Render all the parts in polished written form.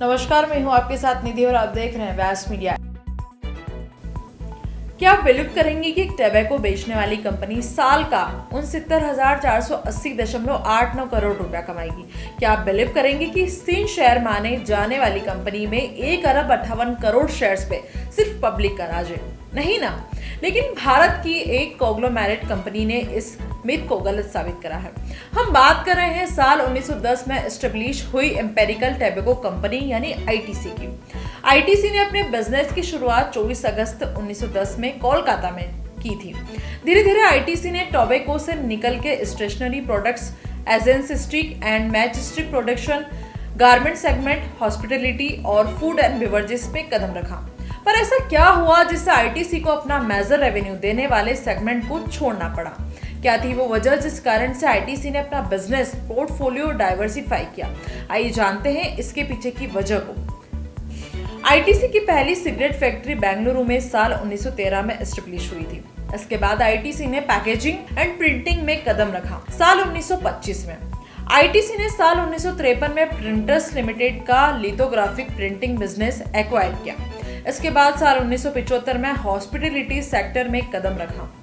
नमस्कार, मैं हूं आपके साथ निधि और आप देख रहे हैं व्यास मीडिया। क्या आप बिलीव करेंगे कि एक टैबेको बेचने वाली कंपनी साल का 69,480.89 करोड़ रुपया कमाएगी? क्या आप बिलीव करेंगे कि 3 शेयर माने जाने वाली कंपनी में 1 अरब 58 करोड़ शेयर्स पे सिर्फ पब्लिक का राज है? नहीं ना। लेकिन भारत की एक कॉन्ग्लोमेरेट कंपनी ने इस मिथ को गलत साबित करा है। हम बात कर रहे हैं साल 1910 में एस्टेब्लिश हुई एम्पेरिकल टैबेको कंपनी यानी आईटीसी की। आईटीसी ने अपने बिजनेस की शुरुआत 24 अगस्त 1910 में कोलकाता में की थी। धीरे धीरे आईटीसी ने टोबैको से निकल के stationery products, essence stick and match stick production, garment segment, hospitality और फूड एंड बेवरेजेस में कदम रखा। पर ऐसा क्या हुआ जिससे आईटीसी को अपना मेजर रेवेन्यू देने वाले सेगमेंट को छोड़ना पड़ा? क्या थी वो वजह जिस कारण से आईटीसी ने अपना बिजनेस पोर्टफोलियो डाइवर्सिफाई किया? आइए जानते हैं इसके पीछे की वजह को। आईटीसी की पहली सिगरेट फैक्ट्री बेंगलुरु में साल 1913 में एस्टेब्लिश हुई थी। इसके बाद आईटीसी ने पैकेजिंग एंड प्रिंटिंग में कदम रखा। साल 1925 में आईटीसी ने साल 1953 में प्रिंटर्स लिमिटेड का लिथोग्राफिक प्रिंटिंग बिजनेस एक्वायर किया। इसके बाद साल 1975 में हॉस्पिटैलिटी सेक्टर में कदम रखा।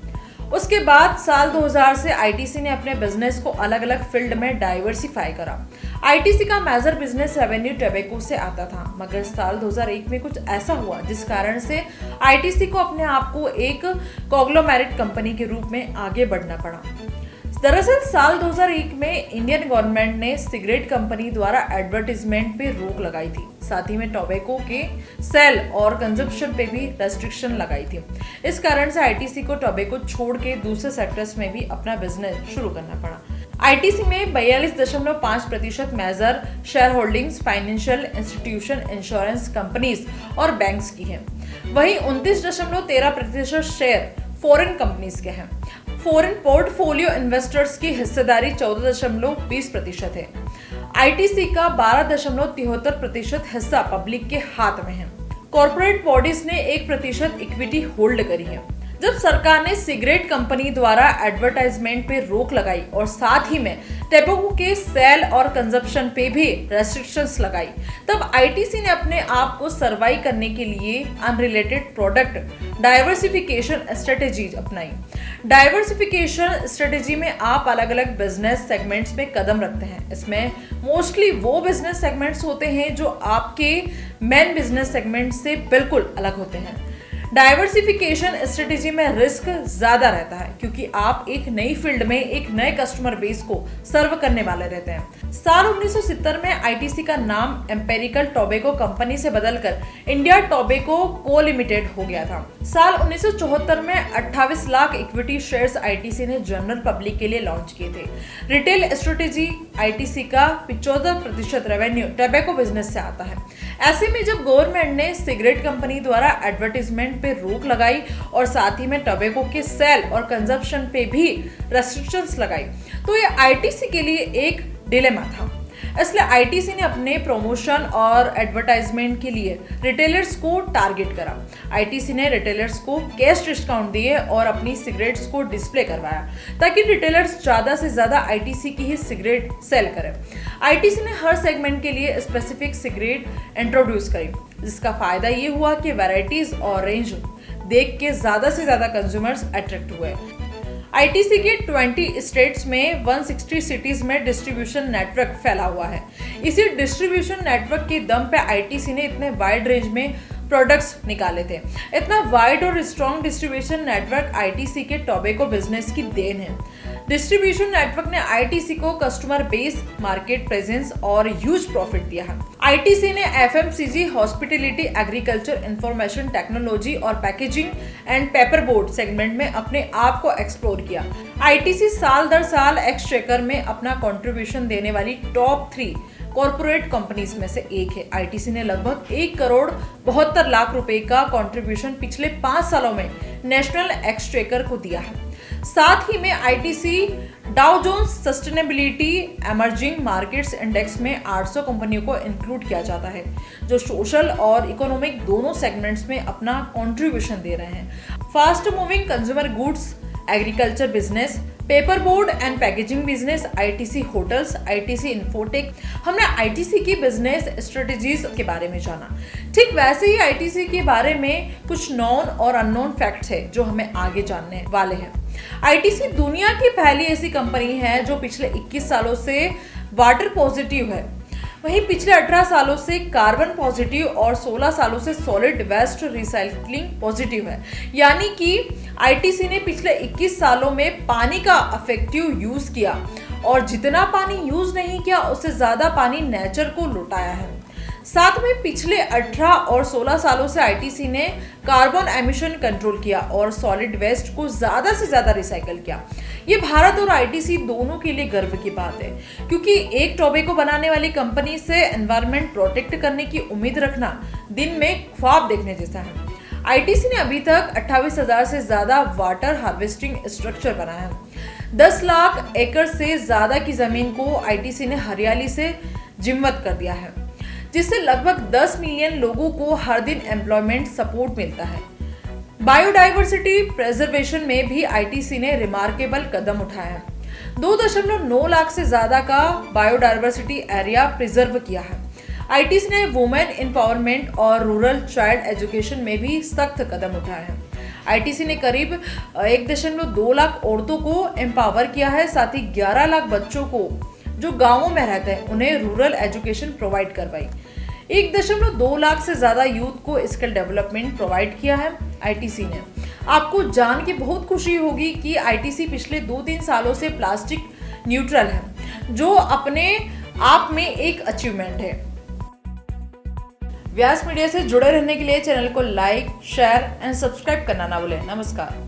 उसके बाद साल 2000 से आईटीसी ने अपने बिजनेस को अलग अलग फील्ड में डाइवर्सिफाई करा। आईटीसी का मेजर बिजनेस रेवेन्यू टोबैको से आता था, मगर साल 2001 में कुछ ऐसा हुआ जिस कारण से आईटीसी को अपने आप को एक कॉन्ग्लोमेरेट कंपनी के रूप में आगे बढ़ना पड़ा। दरअसल साल 2001 में इंडियन गवर्नमेंट ने सिगरेट कंपनी द्वारा एडवर्टाइजमेंट पे रोक लगाई थी। साथ ही में टोबैको के सेल और कंजप्शन पे भी रेस्ट्रिक्शन लगाई थी। इस कारण से आईटीसी को टोबैको छोड़ के दूसरे सेक्टर्स में भी अपना बिजनेस शुरू करना पड़ा। आईटीसी में 42.5% major share holdings financial institution, insurance companies और बैंक्स की है। वहीं 29.13% शेयर फॉरेन कंपनीज के हैं। फॉरेन पोर्टफोलियो इन्वेस्टर्स की हिस्सेदारी 14.20% है। आईटीसी का 12.73% हिस्सा पब्लिक के हाथ में है। कॉर्पोरेट बॉडीज ने 1% इक्विटी होल्ड करी है। जब सरकार ने सिगरेट कंपनी द्वारा एडवर्टाइजमेंट पे रोक लगाई और साथ ही में टोबैको के सेल और कंजप्शन पे भी रेस्ट्रिक्शंस लगाई, तब आईटीसी ने अपने आप को सर्वाइव करने के लिए अनरिलेटेड प्रोडक्ट डाइवर्सिफिकेशन स्ट्रेटेजीज अपनाई। डाइवर्सिफिकेशन स्ट्रेटेजी में आप अलग अलग बिजनेस सेगमेंट्स में कदम रखते हैं। इसमें मोस्टली वो बिजनेस सेगमेंट्स होते हैं जो आपके मेन बिजनेस सेगमेंट से बिल्कुल अलग होते हैं। डाइवर्सिफिकेशन स्ट्रेटेजी में रिस्क ज्यादा रहता है क्योंकि आप एक नई फील्ड में एक नए कस्टमर बेस को सर्व करने वाले रहते हैं। साल 1970 में आईटीसी का नाम एम्पेरिकल टोबैको कंपनी से बदलकर इंडिया टोबैको को लिमिटेड हो गया था। साल 1974 में 28 लाख इक्विटी शेयर्स आईटीसी ने जनरल पब्लिक के लिए लॉन्च किए थे। रिटेल स्ट्रेटेजी आईटीसी का 75% रेवेन्यू टोबैको बिजनेस से आता है। ऐसे में जब गवर्नमेंट ने सिगरेट कंपनी द्वारा एडवर्टाइजमेंट पे रोक लगाई और साथ ही में टोबैको के सेल और कंजप्शन पे भी रेस्ट्रिक्शंस लगाई, तो ये आईटीसी के लिए एक डिलेमा था। इसलिए आईटीसी ने अपने प्रमोशन और एडवर्टाइजमेंट के लिए रिटेलर्स को टारगेट करा। आईटीसी ने रिटेलर्स को कैश डिस्काउंट दिए और अपनी सिगरेट्स को डिस्प्ले करवाया ताकि रिटेलर्स ज्यादा से ज्यादा आईटीसी की ही सिगरेट सेल करें। आईटीसी ने हर सेगमेंट के लिए स्पेसिफिक सिगरेट इंट्रोड्यूस करी, जिसका फायदा ये हुआ कि वैरायटीज और रेंज देख के ज्यादा से ज्यादा कंज्यूमर्स अट्रैक्ट हुए। आईटीसी के 20 स्टेट्स में 160 सिटीज में डिस्ट्रीब्यूशन नेटवर्क फैला हुआ है। इसी डिस्ट्रीब्यूशन नेटवर्क के दम पे आईटीसी ने इतने वाइड रेंज में प्रोडक्ट्स निकाले थे। इतना वाइड और स्ट्रॉन्ग डिस्ट्रीब्यूशन नेटवर्क आईटीसी के टोबैको बिजनेस की देन है। डिस्ट्रीब्यूशन नेटवर्क ने आईटीसी को कस्टमर बेस, मार्केट प्रेजेंस और ह्यूज प्रॉफिट दिया है। आईटीसी ने FMCG, hospitality, agriculture, information technology और packaging and paper board segment में अपने आप को एक्सप्लोर किया। आईटीसी साल दर साल एक्सचेकर में अपना कंट्रीब्यूशन देने वाली टॉप 3 कॉर्पोरेट कंपनीज में से एक है। आईटीसी ने लगभग 1 करोड़ 72 लाख रुपए का कंट्रीब्यूशन पिछले 5 सालों में नेशनल एक्सचेकर को दिया है। साथ ही में ITC Dow Jones sustainability emerging markets index में 800 कंपनियों को इंक्लूड किया जाता है जो सोशल और इकोनॉमिक दोनों सेगमेंट्स में अपना कंट्रीब्यूशन दे रहे हैं। Fast moving consumer goods, agriculture business, paper board and packaging business, ITC hotels, ITC infotech. हमने आईटीसी की बिजनेस स्ट्रेटजीज के बारे में जाना। ठीक वैसे ही आईटीसी के बारे में कुछ नॉन और अननोन फैक्ट्स है जो हमें आगे जानने वाले हैं। आईटीसी दुनिया की पहली ऐसी कंपनी है जो पिछले 21 सालों से वाटर पॉजिटिव है। वहीं पिछले 18 सालों से कार्बन पॉजिटिव और 16 सालों से सॉलिड वेस्ट रिसाइकलिंग पॉजिटिव है। यानी कि आईटीसी ने पिछले 21 सालों में पानी का इफेक्टिव यूज किया और जितना पानी यूज नहीं किया उससे ज्यादा पानी नेचर को लौटाया है। साथ में पिछले 18 और 16 सालों से आईटीसी ने कार्बन एमिशन कंट्रोल किया और सॉलिड वेस्ट को ज्यादा से ज्यादा रिसाइकल किया। ये भारत और आईटीसी दोनों के लिए गर्व की बात है, क्योंकि एक टोबैको बनाने वाली कंपनी से एनवायरनमेंट प्रोटेक्ट करने की उम्मीद रखना दिन में ख्वाब देखने जैसा है। आईटीसी ने अभी तक 28,000 से ज्यादा वाटर हार्वेस्टिंग स्ट्रक्चर बनाया है। 10 लाख एकड़ से ज्यादा की जमीन को आईटीसी ने हरियाली से जिम्मत कर दिया है, जिससे लगभग 10 मिलियन लोगों को हर दिन एम्प्लॉयमेंट सपोर्ट मिलता है। बायोडाइवर्सिटी प्रिजर्वेशन में भी आईटीसी ने रिमार्केबल कदम उठाया है। 2.9 लाख से ज्यादा का बायोडाइवर्सिटी एरिया प्रिजर्व किया है। आईटीसी ने वुमेन एम्पावरमेंट और रूरल चाइल्ड एजुकेशन में भी सख्त कदम उठाए हैं। आईटीसी ने करीब 1.2 लाख औरतों को एम्पावर किया है। साथ ही 11 लाख बच्चों को जो गांवों में रहते हैं उन्हें रूरल एजुकेशन प्रोवाइड करवाई। 1.2 लाख से ज्यादा यूथ को स्किल डेवलपमेंट प्रोवाइड किया है आईटीसी ने। आपको जान के बहुत खुशी होगी कि आईटीसी पिछले 2-3 सालों से प्लास्टिक न्यूट्रल है, जो अपने आप में एक अचीवमेंट है। व्यास मीडिया से जुड़े रहने के लिए चैनल को लाइक, शेयर एंड सब्सक्राइब करना ना भूलें। नमस्कार।